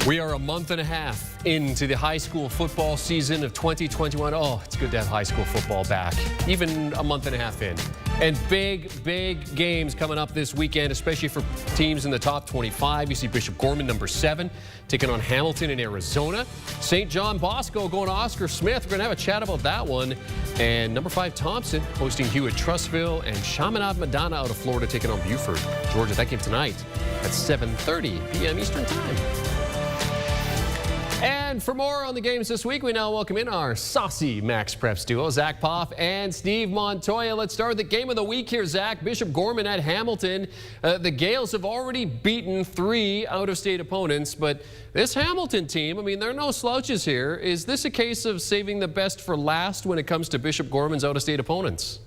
We are a month and a half into the high school football season of 2021. Oh, it's good to have high school football back, even a month and a half in. And big games coming up this weekend, especially for teams in the top 25. You see Bishop Gorman, number 7, taking on Hamilton in Arizona. St. John Bosco going to Oscar Smith. We're going to have a chat about that one. And number 5, Thompson, hosting Hewitt Trussville. And Chaminade Madonna out of Florida taking on Buford, Georgia. That game tonight at 7:30 p.m. Eastern Time. And for more on the games this week, we now welcome in our saucy MaxPreps duo, Zack Poff and Steve Montoya. Let's start with the game of the week here, Zack. Bishop Gorman at Hamilton. The Gales have already beaten 3 out-of-state opponents, but this Hamilton team, I mean, there are no slouches here. Is this a case of saving the best for last when it comes to Bishop Gorman's out-of-state opponents?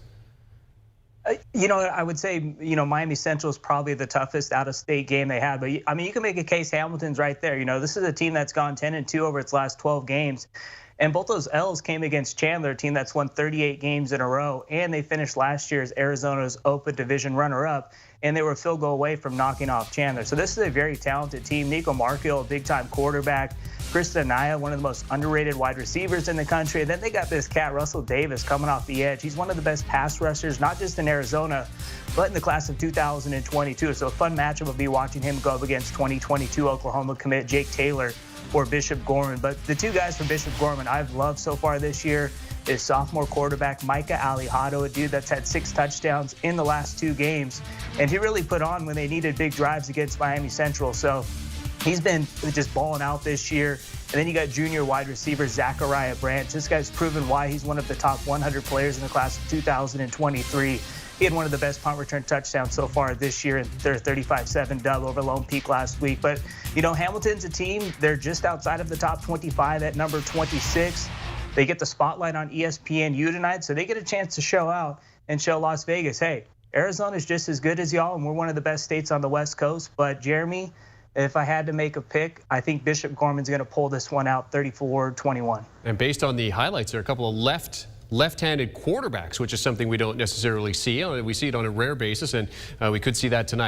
I would say, Miami Central is probably the toughest out-of-state game they had. But, I mean, you can make a case Hamilton's right there. This is a team that's gone 10-2 over its last 12 games. And both those L's came against Chandler, a team that's won 38 games in a row. And they finished last year as Arizona's Open Division runner-up. And they were a field goal away from knocking off Chandler. So this is a very talented team. Nico Markio, a big-time quarterback. Krista Anaya, one of the most underrated wide receivers in the country. And then they got this cat, Russell Davis, coming off the edge. He's one of the best pass rushers, not just in Arizona, but in the class of 2022. So a fun matchup will be watching him go up against 2022 Oklahoma commit Jake Taylor or Bishop Gorman. But the 2 guys from Bishop Gorman I've loved so far this year is sophomore quarterback Micah Alihado, a dude that's had 6 touchdowns in the last 2 games. And he really put on when they needed big drives against Miami Central. So he's been just balling out this year. And then you got junior wide receiver Zachariah Branch. This guy's proven why he's one of the top 100 players in the class of 2023. He had one of the best punt return touchdowns so far this year in their 35-7 dub over Lone Peak last week. But, Hamilton's a team. They're just outside of the top 25 at number 26. They get the spotlight on ESPNU tonight, so they get a chance to show out and show Las Vegas, hey, Arizona's just as good as y'all, and we're one of the best states on the West Coast. But, Jeremy, if I had to make a pick, I think Bishop Gorman's going to pull this one out 34-21. And based on the highlights, there are a couple of left-handed quarterbacks, which is something we don't necessarily see. We see it on a rare basis, and we could see that tonight.